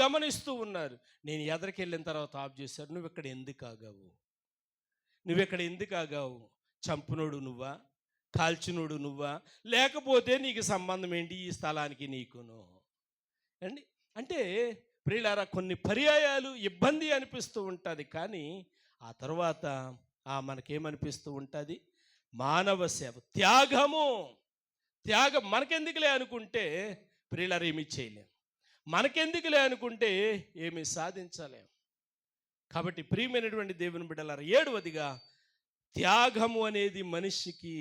గమనిస్తూ ఉన్నారు. నేను ఎదరికి వెళ్ళిన తర్వాత ఆఫ్ చేశారు. నువ్వు ఇక్కడ ఎందుకు ఆగావు? చంపునోడు నువ్వా? కాల్చినోడు నువ్వా? లేకపోతే నీకు సంబంధం ఏంటి ఈ స్థలానికి నీకును? అంటే ప్రియులారా, కొన్ని పర్యాయాలు ఇబ్బంది అనిపిస్తూ ఉంటుంది. కానీ ఆ తర్వాత మనకేమనిపిస్తూ ఉంటుంది? మానవ సేవ, త్యాగం మనకెందుకులే అనుకుంటే ప్రియులారా ఏమీ చేయలేం. మనకెందుకులే అనుకుంటే ఏమీ సాధించలేం. కాబట్టి ప్రియమైనటువంటి దేవుని బిడ్డలారా, 7వదిగా త్యాగము అనేది మనిషికి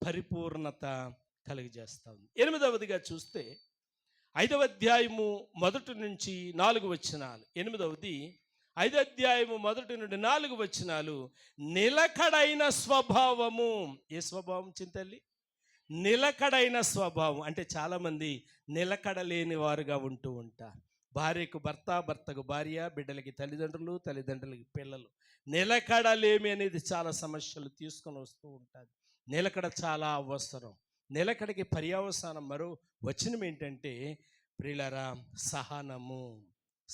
పరిపూర్ణత కలిగజేస్తూ ఉంది. 8వదిగా చూస్తే 5వ అధ్యాయము 1 నుంచి 4 వచనాలు. 8వది 5వ అధ్యాయము 1 నుండి 4 వచనాలు. నిలకడైన స్వభావము. ఏ స్వభావం చింతల్లి? నిలకడైన స్వభావం. అంటే చాలామంది నిలకడలేని వారుగా ఉంటూ ఉంటారు. భార్యకు భర్త, భర్తకు భార్య, బిడ్డలకి తల్లిదండ్రులు, తల్లిదండ్రులకి పిల్లలు. నిలకడలేమి అనేది చాలా సమస్యలు తీసుకొని వస్తూ ఉంటుంది. నిలకడ చాలా అవసరం. నిలకడకి పర్యవసానం మరో వచనం ఏంటంటే ప్రియులారా,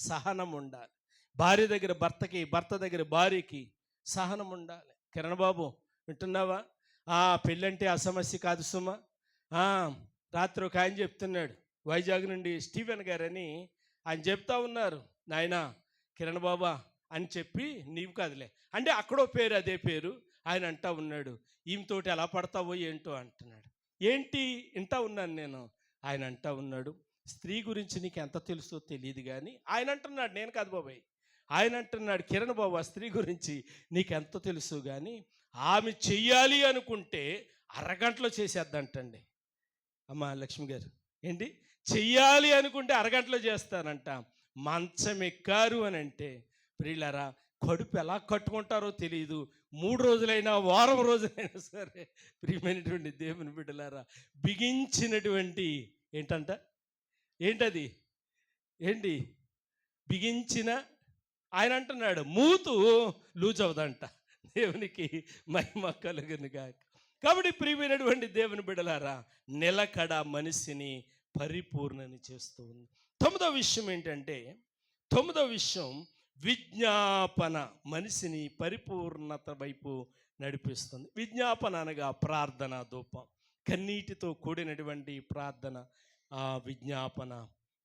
సహనం ఉండాలి. భార్య దగ్గర భర్తకి, భర్త దగ్గర భార్యకి సహనం ఉండాలి. కిరణ్ బాబు వింటున్నావా? పెళ్ళంటే ఆ సమస్య కాదు సుమా. రాత్రి ఒక ఆయన చెప్తున్నాడు, వైజాగ్ నుండి స్టీవెన్ గారని ఆయన చెప్తా ఉన్నారు. నాయనా కిరణ్ బాబా అని చెప్పి నీవు కాదులే అంటే అక్కడో పేరు అదే పేరు ఆయన అంటా ఉన్నాడు. ఈమెతోటి ఎలా పడతావో ఏంటో అంటున్నాడు. ఏంటి వింటా ఉన్నాను నేను. ఆయన అంటా ఉన్నాడు, స్త్రీ గురించి నీకు ఎంత తెలుసో తెలియదు కానీ ఆయన అంటున్నాడు, నేను కాదు బాబాయ్, ఆయన అంటున్నాడు, కిరణ్ బాబు ఆ స్త్రీ గురించి నీకెంత తెలుసు కానీ ఆమె చెయ్యాలి అనుకుంటే అరగంటలో చేసేద్దంటండి. అమ్మ లక్ష్మి గారు ఏంటి చెయ్యాలి అనుకుంటే అరగంటలో చేస్తానంట. మంచం ఎక్కారు అని అంటే ప్రియులారా, కడుపు ఎలా కట్టుకుంటారో తెలియదు. 3 రోజులైనా వారం రోజులైనా సరే ప్రియమైనటువంటి దేవుని బిడ్డలారా, బిగించినటువంటి ఏంటది బిగించిన ఆయన అంటున్నాడు మూతు లూజ్ అవదంట. దేవునికి మహిమ కలుగునుగాక. కాబట్టి ప్రియమైనటువంటి దేవుని బిడ్డలారా, నిలకడ మనిషిని పరిపూర్ణని చేస్తూ ఉంది. తొమ్మిదవ విషయం ఏంటంటే, తొమ్మిదవ విషయం విజ్ఞాపన మనిషిని పరిపూర్ణత వైపు నడిపిస్తుంది. విజ్ఞాపన అనగా ప్రార్థన, ధూపం, కన్నీటితో కూడినటువంటి ప్రార్థన. విజ్ఞాపన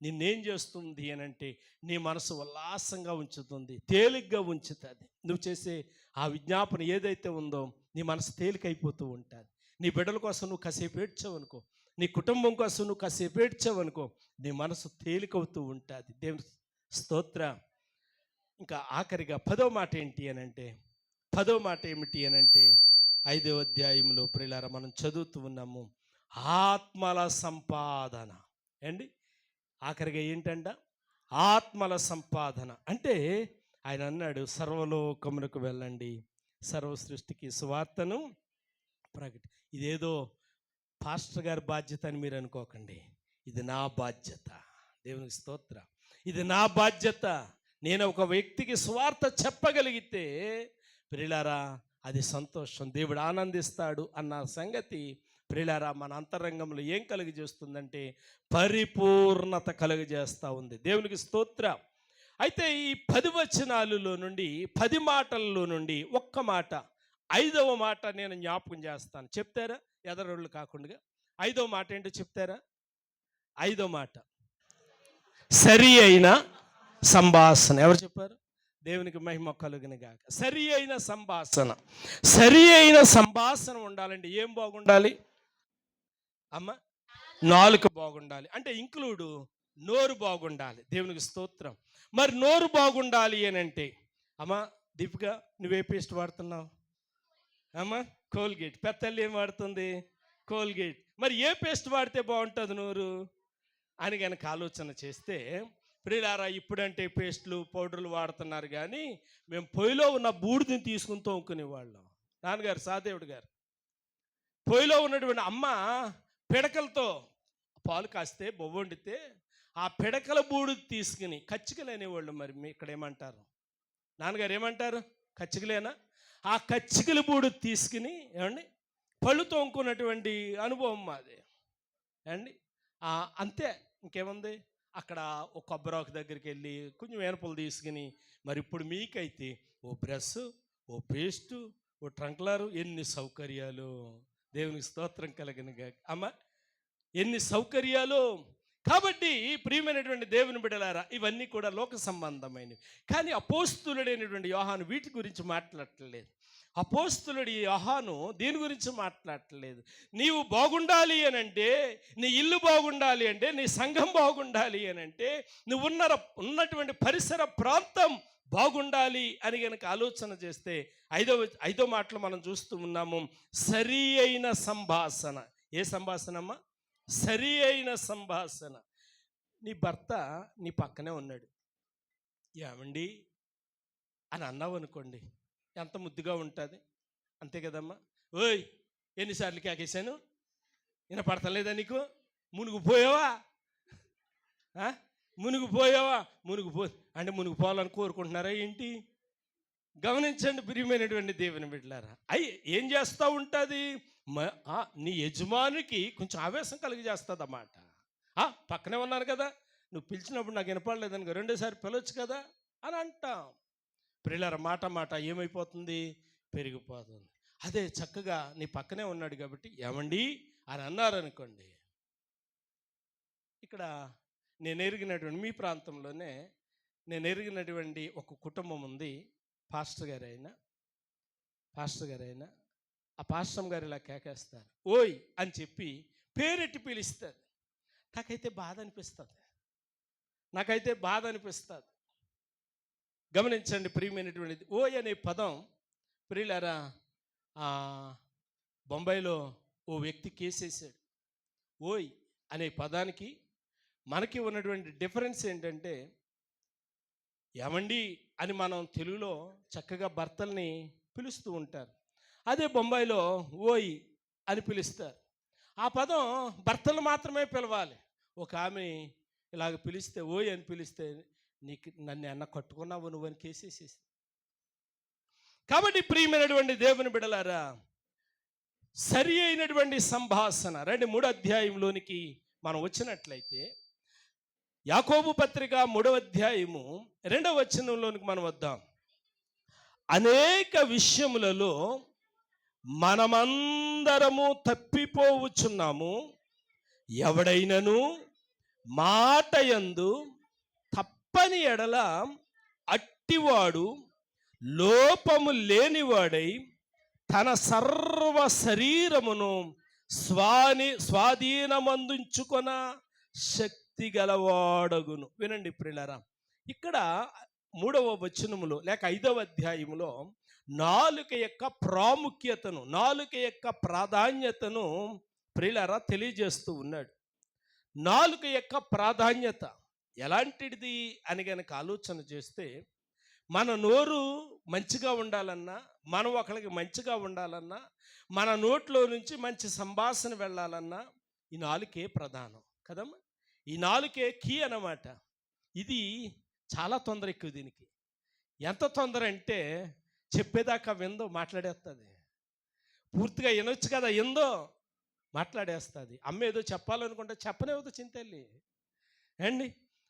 నిన్నేం చేస్తుంది అని అంటే, నీ మనసు ఉల్లాసంగా ఉంచుతుంది, తేలిగ్గా ఉంచుతుంది. నువ్వు చేసే ఆ విజ్ఞాపన ఏదైతే ఉందో నీ మనసు తేలికైపోతూ ఉంటుంది. నీ బిడ్డల కోసం నువ్వు కాసేపు ఏడ్చావనుకో, నీ కుటుంబం కోసం నువ్వు కాసేపు ఏడ్చావనుకో, నీ మనసు తేలికవుతూ ఉంటుంది. దేవుని స్తోత్ర. ఇంకా ఆఖరిగా 10వ మాట ఏంటి అని అంటే, 10వ మాట ఏమిటి అని అంటే, 5వ అధ్యాయంలో ప్రియులారా మనం చదువుతూ ఉన్నాము, ఆత్మల సంపాదన. ఏంటి ఆఖరిగా ఏంటంట? ఆత్మల సంపాదన. అంటే ఆయన అన్నాడు, సర్వలోకమునకు వెళ్ళండి, సర్వ సృష్టికి సువార్తను ప్రకటి. ఇదేదో పాస్టర్ గారి బాధ్యత అని మీరు అనుకోకండి, ఇది నా బాధ్యత. దేవునికి స్తోత్ర. ఇది నా బాధ్యత. నేను ఒక వ్యక్తికి సువార్త చెప్పగలిగితే ప్రియులారా అది సంతోషం, దేవుడు ఆనందిస్తాడు అన్న సంగతి ప్రియులారా మన అంతరంగంలో ఏం కలుగజేస్తుందంటే పరిపూర్ణత కలుగజేస్తూ ఉంది. దేవునికి స్తోత్ర. అయితే ఈ 10 వచనాలలో నుండి, 10 మాటల్లో నుండి ఒక్క మాట, 5వ మాట నేను జ్ఞాపకం చేస్తాను. చెప్తారా? ఎదరోళ్ళు కాకుండా 5వ మాట ఏంటో చెప్తారా? 5వ మాట సరి అయిన సంభాషణ. ఎవరు చెప్పారు? దేవునికి మహిమ కలుగును గాక. సరి అయిన సంభాషణ. సరి అయిన సంభాషణ ఉండాలంటే ఏం బాగుండాలి అమ్మ? నాలుక బాగుండాలి. అంటే ఇంక్లూడ్ నోరు బాగుండాలి. దేవునికి స్తోత్రం. మరి నోరు బాగుండాలి అని అంటే అమ్మ దీపిక, నువ్వే పేస్ట్ వాడుతున్నావు అమ్మ? కోల్గేట్. పెద్దల్లి ఏం వాడుతుంది? కోల్గేట్. మరి ఏ పేస్ట్ వాడితే బాగుంటుంది నోరు అని కనుక ఆలోచన చేస్తే ప్రియులారా, ఇప్పుడంటే పేస్టులు, పౌడర్లు వాడుతున్నారు, కానీ మేము పొయ్యిలో ఉన్న బూడిదని తీసుకుని తోముకునేవాళ్ళం. నాన్నగారు, సాదేవుడు గారు, పొయ్యిలో ఉన్నటువంటి అమ్మ పిడకలతో పాలు కాస్తే బొవ్వ వండితే ఆ పిడకల బూడిది తీసుకుని, కచ్చికలు అనేవాళ్ళు. మరి మీ ఇక్కడ ఏమంటారు నాన్నగారు? ఏమంటారు? కచ్చికలేనా? ఆ కచ్చికల బూడిది తీసుకుని ఏమండి పళ్ళు తోముకున్నటువంటి అనుభవం మాది అండి. అంతే, ఇంకేముంది? అక్కడ ఒక కొబ్బరాకు దగ్గరికి వెళ్ళి కొంచెం వేనపులు తీసుకుని, మరి ఇప్పుడు మీకైతే ఓ బ్రష్, ఓ పేస్టు, ఓ ట్రంక్లరు, ఎన్ని సౌకర్యాలు. దేవునికి స్తోత్రం కలిగినగా అమ్మ, ఎన్ని సౌకర్యాలు. కాబట్టి ప్రియమైనటువంటి దేవుని బిడ్డలారా, ఇవన్నీ కూడా లోక సంబంధమైనవి. కానీ అపోస్తులుడైనటువంటి యోహాను వీటి గురించి మాట్లాడట్లేదు. అపోస్తులుడి యోహాను దీని గురించి మాట్లాడట్లేదు. నీవు బాగుండాలి అని అంటే, నీ ఇల్లు బాగుండాలి అంటే, నీ సంఘం బాగుండాలి అని అంటే, నువ్వు ఉన్నటువంటి పరిసర ప్రాంతం బాగుండాలి అని కనుక ఆలోచన చేస్తే ఐదో మాటలు మనం చూస్తూ ఉన్నాము, సరి అయిన సంభాషణ. ఏ సంభాషణమ్మా? సరి అయిన సంభాషణ. నీ భర్త నీ పక్కనే ఉన్నాడు, ఏమండి అని అన్నావు అనుకోండి, ఎంత ముద్దుగా ఉంటుంది. అంతే కదమ్మా? ఓయ్, ఎన్నిసార్లు కేకేశాను, వినపడతలేదా నీకు? మునిగిపోయావా? మునిగిపోయావా? అంటే మునిగిపోవాలని కోరుకుంటున్నారా ఏంటి? గమనించండి ప్రియమైనటువంటి దేవుని బిడ్డలారా. ఏం చేస్తూ ఉంటుంది? నీ యజమానికి కొంచెం ఆవేశం కలిగజేస్తుంది అన్నమాట. పక్కనే ఉన్నాను కదా, నువ్వు పిలిచినప్పుడు నాకు వినపడలేదనుకో, రెండోసారి పిలవచ్చు కదా అని అంటాం. ప్రియులారా, మాట ఏమైపోతుంది? పెరిగిపోతుంది. అదే చక్కగా నీ పక్కనే ఉన్నాడు కాబట్టి ఏమండి అని అన్నారనుకోండి. ఇక్కడ నేను ఎరిగినటువంటి మీ ప్రాంతంలోనే నేను ఎరిగినటువంటి ఒక కుటుంబం ఉంది. పాస్టర్ గారైనా ఆ పాస్టర్ గారు ఇలా కేకేస్తారు, ఓయ్ అని చెప్పి పేరెట్టి పిలుస్తారు. నాకైతే బాధ అనిపిస్తుంది. గమనించండి ప్రియమైనటువంటిది. ఓయ్ అనే పదం ప్రియులారా, బొంబాయిలో ఓ వ్యక్తి కేసేసాడు. ఓయ్ అనే పదానికి మనకి ఉన్నటువంటి డిఫరెన్స్ ఏంటంటే, ఏమండి అని మనం తెలుగులో చక్కగా భర్తల్ని పిలుస్తూ ఉంటారు, అదే బొంబాయిలో ఓయ్ అని పిలుస్తారు. ఆ పదం భర్తలు మాత్రమే పిలవాలి. ఒక ఆమె ఇలాగ పిలిస్తే, ఓయ్ అని పిలిస్తే, నీకు నన్ను అన్న కట్టుకున్నావు నువ్వు అని కేసేసేసి. కాబట్టి ప్రియమైనటువంటి దేవుని బిడ్డలారా, సరి అయినటువంటి సంభాషణ. రండి 3వ అధ్యాయంలోనికి మనం వచ్చినట్లయితే, యాకోబు పత్రిక 3వ అధ్యాయము 2వ వచనంలోనికి మనం వద్దాం. అనేక విషయములలో మనమందరము తప్పిపోవచ్చున్నాము. ఎవడైనను మాట యందు తప్పని ఎడల అట్టివాడు లోపము లేనివాడై తన సర్వ శరీరమును స్వాధీనమందుంచుకొన శక్తి గలవాడగును. వినండి ప్రియులారా, ఇక్కడ 3వ వచనములో లేక 5వ అధ్యాయములో నాలుక యొక్క ప్రాముఖ్యతను, నాలుక యొక్క ప్రాధాన్యతను ప్రియులారా తెలియజేస్తూ ఉన్నాడు. నాలుక యొక్క ప్రాధాన్యత ఎలాంటిది అని గనక ఆలోచన చేస్తే, మన నోరు మంచిగా ఉండాలన్నా, మనం ఒకరికి మంచిగా ఉండాలన్నా, మన నోట్లో నుంచి మంచి సంభాషణ వెళ్ళాలన్నా ఈ నాలుకే ప్రధానం కదమ్మా. ఈ నాలుకే కీ అన్నమాట. ఇది చాలా తొందర ఎక్కువ దీనికి. ఎంత తొందర అంటే చెప్పేదాకా విందో మాట్లాడేస్తుంది. పూర్తిగా వినొచ్చు కదా, ఎందో మాట్లాడేస్తుంది. అమ్మ ఏదో చెప్పాలనుకుంటే చెప్పనేవద్దు చింతల్లి అండి.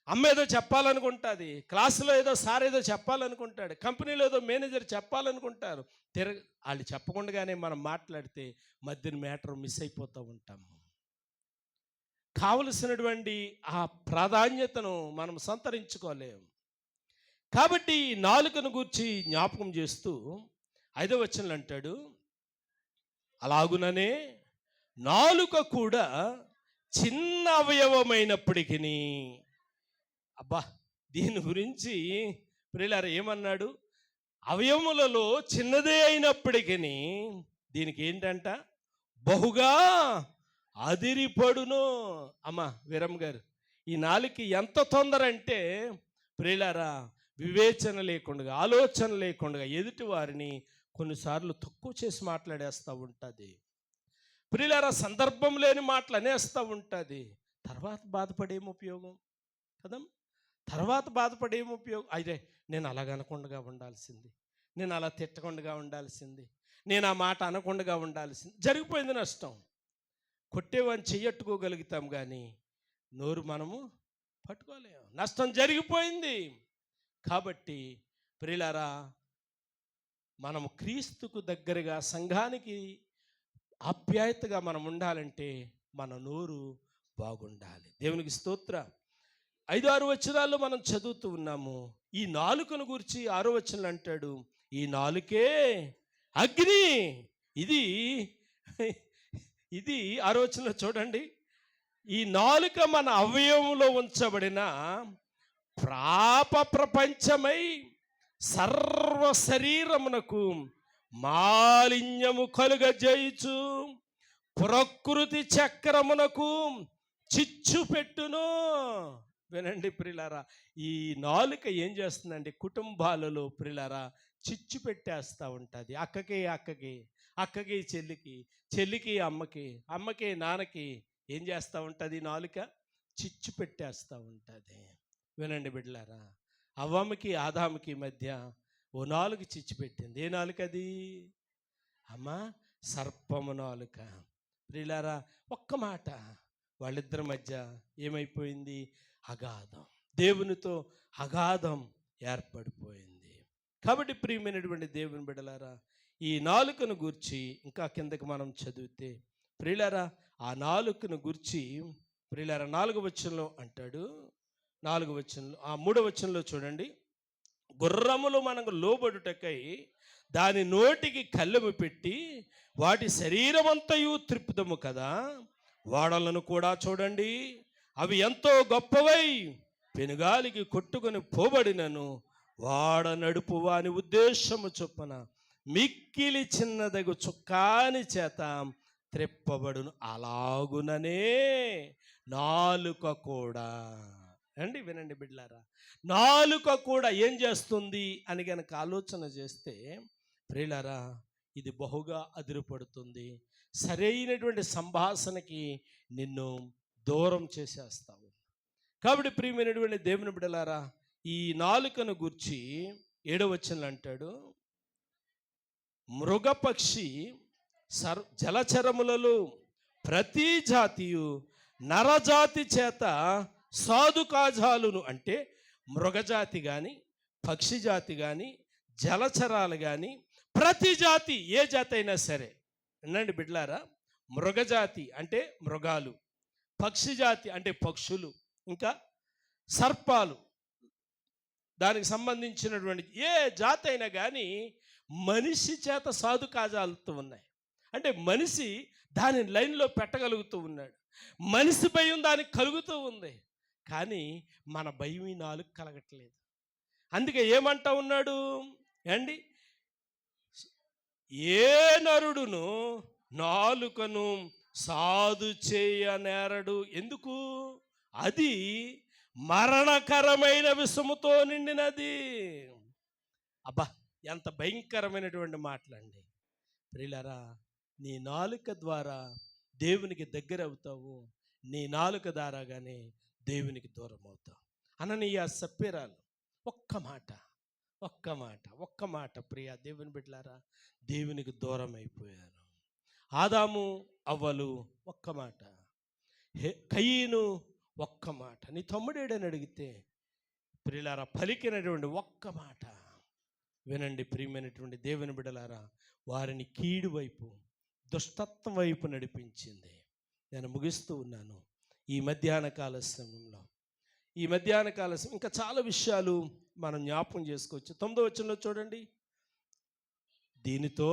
అమ్మ ఏదో చెప్పాలనుకుంటుంది, క్లాసులో ఏదో సార్ ఏదో చెప్పాలనుకుంటాడు, కంపెనీలో ఏదో మేనేజర్ చెప్పాలనుకుంటారు. వాళ్ళు చెప్పకుండానే మనం మాట్లాడితే మధ్యన మ్యాటర్ మిస్ అయిపోతూ ఉంటాము. కావలసినటువంటి ఆ ప్రాధాన్యతను మనం సంతరించుకోలేము. కాబట్టి ఈ నాలుకను గూర్చి జ్ఞాపకం చేస్తూ 5వ వచనంలో అంటాడు, అలాగుననే నాలుక కూడా చిన్న అవయవమైనప్పటికీ, అబ్బా దీని గురించి ప్రియులారా ఏమన్నాడు, అవయవములలో చిన్నదే అయినప్పటికీ దీనికి ఏంటంట బహుగా అదిరిపడును. అమ్మ వీరమ్మ గారు, ఈ నాలుక ఎంత తొందర అంటే ప్రియులారా, వివేచన లేకుండా, ఆలోచన లేకుండా ఎదుటి వారిని కొన్నిసార్లు తక్కువ చేసి మాట్లాడేస్తూ ఉంటుంది. ప్రియులారా, సందర్భం లేని మాటలు అనేస్తూ ఉంటుంది. తర్వాత బాధపడేం ఉపయోగం కదా, తర్వాత బాధపడేం ఉపయోగం. అయితే నేను అలాగనకుండా ఉండాల్సింది, నేను అలా తిట్టకుండా ఉండాల్సింది, నేను ఆ మాట అనకుండా ఉండాల్సింది. జరిగిపోయింది నష్టం. కొట్టేవాడిని చెయ్యట్టుకోగలుగుతాం కానీ నోరు మనము పట్టుకోలేము. నష్టం జరిగిపోయింది. కాబట్టి ప్రియులారా, మనము క్రీస్తుకు దగ్గరగా, సంఘానికి ఆప్యాయతగా మనం ఉండాలంటే మన నోరు బాగుండాలి. దేవునికి స్తోత్ర. 5-6 వచనాల్లో మనం చదువుతూ ఉన్నాము. ఈ నాలుకను గురించి 6వ వచనంలో అంటాడు, ఈ నాలుకే అగ్ని. ఇది 6వ వచనంలో చూడండి, ఈ నాలుక మన అవయవంలో ఉంచబడిన పాప ప్రపంచమై సర్వ శరీరమునకు మాలిన్యము కలుగజేయుచు ప్రకృతి చక్రమునకు చిచ్చు పెట్టును. వినండి ప్రియులారా, ఈ నాలుక ఏం చేస్తుందండి, కుటుంబాలలో ప్రియులారా చిచ్చు పెట్టేస్తూ ఉంటుంది. అక్కకి చెల్లికి, చెల్లికి అమ్మకి నాన్నకి ఏం చేస్తూ ఉంటుంది, నాలుక చిచ్చు పెట్టేస్తూ ఉంటుంది. వినండి బిడ్డలారా, అవ్వమ్మకి ఆదాముకి మధ్య ఓ నాలుక చిచ్చు పెట్టింది. ఏ నాలుక అది అమ్మ? సర్పము నాలుక. ప్రియులారా, ఒక్క మాట, వాళ్ళిద్దరి మధ్య ఏమైపోయింది, అగాధం, దేవునితో అగాధం ఏర్పడిపోయింది. కాబట్టి ప్రియమైనటువంటి దేవుని బిడ్డలారా, ఈ నాలుకను గూర్చి ఇంకా కిందకి మనం చదివితే ప్రియులారా, ఆ నాలుకను గూర్చి ప్రియులారా 4వ వచనంలో అంటాడు, 4వ వచనంలో, 3వ వచనంలో చూడండి, గుర్రములు మనకు లోబడుటకై దాని నోటికి కళ్ళెము పెట్టి వాటి శరీరమంతయు త్రిప్పుదము కదా, వాడలను కూడా చూడండి, అవి ఎంతో గొప్పవై పెనుగాలికి కొట్టుకొని పోబడినను వాడ నడుపు వాని ఉద్దేశము చొప్పున మిక్కిలి చిన్నదగు చుక్కాని చేత త్రిప్పబడును. అలాగుననే నాలుక కూడా అండి. వినండి బిడ్డలారా, నాలుక కూడా ఏం చేస్తుంది అని కనుక ఆలోచన చేస్తే ప్రియులారా, ఇది బహుగా అదిరిపడుతుంది. సరైనటువంటి సంభాషణకి నిన్ను దూరం చేసేస్తావు. కాబట్టి ప్రియమైనటువంటి దేవుని బిడ్డలారా, ఈ నాలుకను గూర్చి 7వ వచనంలో అంటాడు, మృగపక్షి జలచరములలో ప్రతి జాతియు నరజాతి చేత సాధుకాజాలును, అంటే మృగజాతి కానీ పక్షి జాతి కానీ జలచరాలు కానీ ప్రతి జాతి, ఏ జాతి అయినా సరే, వినండి బిడ్లారా, మృగజాతి అంటే మృగాలు, పక్షి జాతి అంటే పక్షులు, ఇంకా సర్పాలు, దానికి సంబంధించినటువంటి ఏ జాతి అయినా కానీ మనిషి చేత సాధుకాజాలతో ఉన్నాయి. అంటే మనిషి దాని లైన్లో పెట్టగలుగుతూ ఉన్నాడు. మనిషి భయం దానికి కలుగుతూ ఉంది. కానీ మన భయం ఈ నాలుగు కలగట్లేదు. అందుకే ఏమంటా ఉన్నాడు అండి, ఏ నరుడును నాలుకను సాధు చేయనేరడు. ఎందుకు? అది మరణకరమైన విషముతో నిండినది. అబ్బా, ఎంత భయంకరమైనటువంటి మాటలండి. ప్రియులారా, నీ నాలుక ద్వారా దేవునికి దగ్గర అవుతావు, నీ నాలుక ద్వారాగానే దేవునికి దూరం అవుతావు. అననీయ సప్పిరాలు ఒక్క మాట ప్రియ దేవుని బిడ్డలారా, దేవునికి దూరం అయిపోయారు. ఆదాము అవ్వలు ఒక్క మాట, కయీను ఒక్క మాట, నీ తమ్ముడేడని అడిగితే ప్రియులారా పలికినటువంటి ఒక్క మాట వినండి. ప్రియమైనటువంటి దేవుని బిడ్డలారా, వారిని కీడు వైపు, దుష్టత్వం వైపు నడిపించింది. నేను ముగిస్తూ ఉన్నాను. ఈ మధ్యాహ్న కాల సమయంలో ఇంకా చాలా విషయాలు మనం జ్ఞాపకం చేసుకోవచ్చు. 9వ వచనంలో చూడండి, దీనితో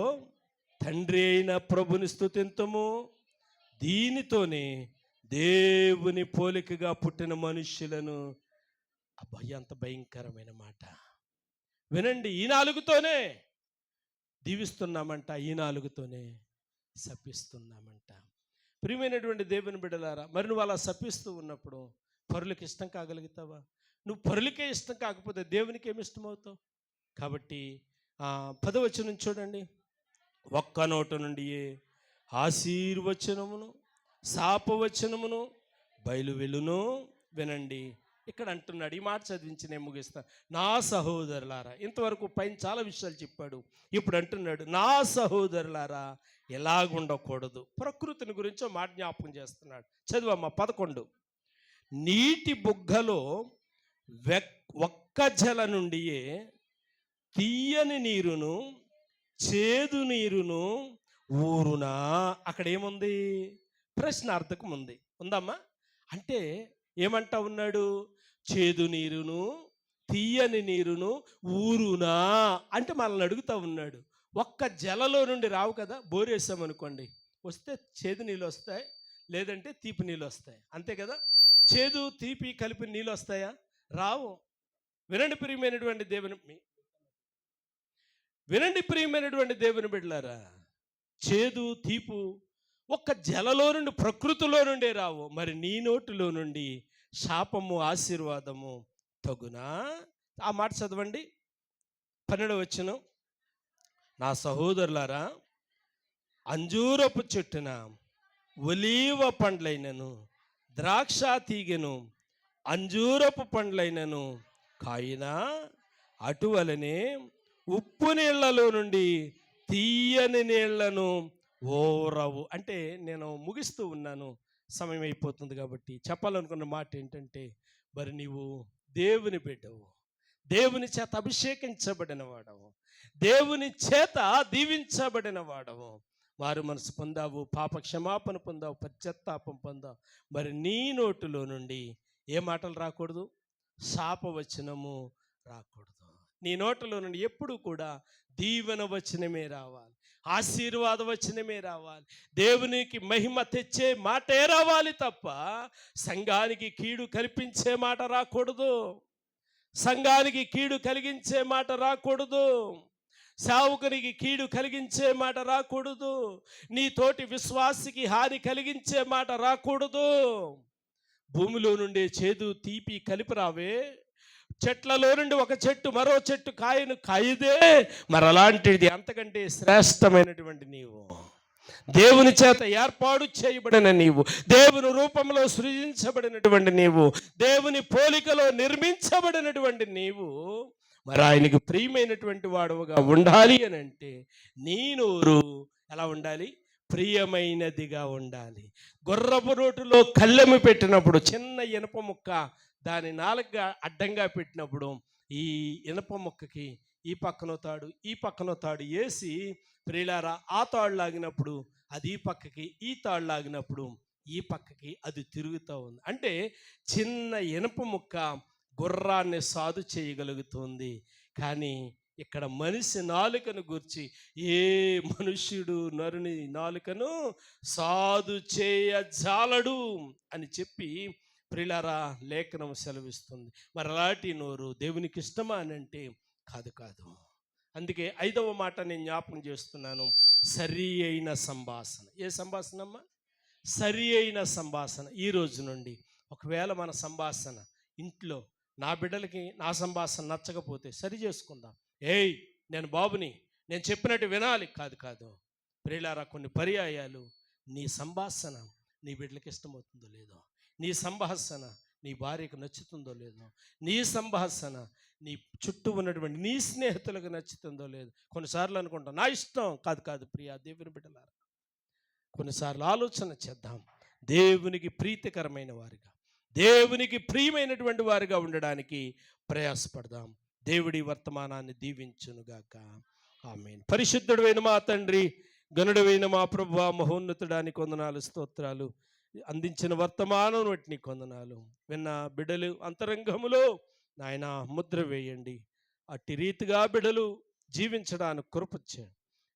తండ్రి అయిన ప్రభుని స్తుతింతుము, దీనితోనే దేవుని పోలికగా పుట్టిన మనుష్యులను. అబ్బాయి, అంత భయంకరమైన మాట వినండి. ఈ నాలుగుతోనే దీవిస్తున్నామంట, ఈ నాలుగుతోనే శపిస్తున్నామంట. ప్రియమైనటువంటి దేవుని బిడ్డలారా, మరి నువ్వు అలా శపిస్తూ ఉన్నప్పుడు పరులకు ఇష్టం కాగలుగుతావా? నువ్వు పరులకే ఇష్టం కాకపోతే దేవునికి ఏమి ఇష్టమవుతావు? కాబట్టి 10వ వచనం చూడండి, ఒక్క నోట నుండి ఆశీర్వచనమును శాపవచనమును బయలువెళ్ళును. వినండి, ఇక్కడ అంటున్నాడు, ఈ మాట చదివించి నేను ముగిస్తాను. నా సహోదరులారా, ఇంతవరకు పైన చాలా విషయాలు చెప్పాడు, ఇప్పుడు అంటున్నాడు, నా సహోదరులారా ఎలాగుండకూడదు. ప్రకృతిని గురించి మాట జ్ఞాపకం చేస్తున్నాడు. చదువమ్మ 11. నీటి బుగ్గలో ఒక్క జల నుండియే తీయని నీరును చేదు నీరును ఊరునా. అక్కడ ఏముంది? ప్రశ్నార్థకం ఉంది, ఉందమ్మా. అంటే ఏమంటా ఉన్నాడు? చేదు నీరును తీయని నీరును ఊరునా అంటే మనల్ని అడుగుతూ ఉన్నాడు. ఒక్క జలలో నుండి రావు కదా. బోరేసామనుకోండి, వస్తే చేదు నీళ్ళు వస్తాయి, లేదంటే తీపి నీళ్ళు వస్తాయి, అంతే కదా. చేదు తీపి కలిపి నీళ్ళు వస్తాయా? రావు. వినండి ప్రియమైనటువంటి దేవుని బిడ్డలారా, చేదు తీపు ఒక్క జలలో నుండి, ప్రకృతిలో నుండే రావు. మరి నీ నోటిలో నుండి శాపము ఆశీర్వాదము తగునా? ఆ మాట చదవండి, 12వ వచనం. నా సహోదరులారా, అంజూరపు చెట్టున ఒలీవ పండ్లైనను ద్రాక్ష తీగెను అంజూరపు పండ్లైనను కాయినా, అటువలనే ఉప్పు నీళ్లలో నుండి తీయని నీళ్లను ఓరవు. అంటే నేను ముగిస్తూ ఉన్నాను, సమయం అయిపోతుంది కాబట్టి చెప్పాలనుకున్న మాట ఏంటంటే, మరి నీవు దేవుని బిడ్డవు, దేవుని చేత అభిషేకించబడిన వాడవు, దేవుని చేత దీవించబడిన వాడవు, వారు మనసు పొందావు, పాప క్షమాపణ పొందావు, పశ్చాత్తాపం పొందావు. మరి నీ నోటిలో నుండి ఏ మాటలు రాకూడదు? శాపవచనము రాకూడదు. నీ నోటిలో నుండి ఎప్పుడు కూడా దీవెన వచనమే రావాలి, ఆశీర్వాద వచనమే రావాలి, దేవునికి మహిమ తెచ్చే మాటే రావాలి తప్ప సంఘానికి కీడు కల్పించే మాట రాకూడదు, సంఘానికి కీడు కలిగించే మాట రాకూడదు, సేవకునికి కీడు కలిగించే మాట రాకూడదు, నీ తోటి విశ్వాసికి హాని కలిగించే మాట రాకూడదు. భూమిలో నుండి చేదు తీపి కలిపి రావే, చెట్లలో నుండి ఒక చెట్టు మరో చెట్టు కాయను కాయదే, మరి అలాంటిది అంతకంటే శ్రేష్టమైనటువంటి నీవు, దేవుని చేత ఏర్పాటు చేయబడిన నీవు, దేవుని రూపంలో సృజించబడినటువంటి నీవు, దేవుని పోలికలో నిర్మించబడినటువంటి నీవు, మరి ఆయనకు ప్రియమైనటువంటి వాడుగా ఉండాలి అని అంటే నీ నోరు ఎలా ఉండాలి? ప్రియమైనదిగా ఉండాలి. గుర్రపు నోటిలో కళ్ళెము పెట్టినప్పుడు చిన్న ఇనప ముక్క దాని నాలుకగా అడ్డంగా పెట్టినప్పుడు ఈ ఇనప ముక్కకి ఈ పక్కనో తాడు ఈ పక్కనో తాడు వేసి ప్రియులారా ఆ తాడు లాగినప్పుడు అది ఈ పక్కకి ఈ తాడు లాగినప్పుడు ఈ పక్కకి అది తిరుగుతూ ఉంది. అంటే చిన్న ఇనప ముక్క గుర్రాన్ని సాధు చేయగలుగుతుంది. కానీ ఇక్కడ మనిషి నాలుకను గూర్చి ఏ మనుష్యుడు నరుని నాలుకను సాధు చేయజాలడు అని చెప్పి ప్రియులారా లేఖనం సెలవిస్తుంది. మరి అలాంటి నోరు దేవునికి ఇష్టమా అని అంటే కాదు కాదు. అందుకే 5వ మాట నేను జ్ఞాపకం చేస్తున్నాను, సరి అయిన సంభాషణ. ఏ సంభాషణ అమ్మా? సరి అయిన సంభాషణ. ఈ రోజు నుండి ఒకవేళ మన సంభాషణ ఇంట్లో నా బిడ్డలకి నా సంభాషణ నచ్చకపోతే సరి చేసుకుందాం. ఏయ్ నేను బాబుని, నేను చెప్పినట్టు వినాలి కాదు కాదు. ప్రియులారా కొన్ని పర్యాయాలు నీ సంభాషణ నీ బిడ్డలకి ఇష్టమవుతుందో లేదో, నీ సంభాషణ నీ భార్యకు నచ్చుతుందో లేదో, నీ సంభాషణ నీ చుట్టూ ఉన్నటువంటి నీ స్నేహితులకు నచ్చుతుందో లేదో. కొన్నిసార్లు అనుకుంటాం నా ఇష్టం కాదు కాదు. ప్రియా దేవుని బిడ్డలారా, కొన్నిసార్లు ఆలోచన చేద్దాం. దేవునికి ప్రీతికరమైన వారిగా, దేవునికి ప్రియమైనటువంటి వారిగా ఉండడానికి ప్రయాసపడదాం. దేవుడి వర్తమానాన్ని దీవించునుగాక. ఆమేన్. పరిశుద్ధుడైన మా తండ్రి, గనుడైన మా ప్రభువా, మహోన్నతుడానికి వందనాలు, స్తోత్రాలు. అందించిన వర్తమానం వాటిని కొందనాలు. విన్న బిడ్డలు అంతరంగములో నాయన ముద్ర వేయండి. అట్టి రీతిగా బిడ్డలు జీవించడానికి కృపచ్చే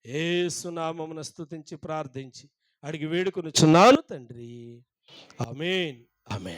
యేసు నామమున స్తుతించి ప్రార్థించి అడిగి వేడుకొనుచున్నాను తండ్రి. ఆమేన్. ఆమేన్.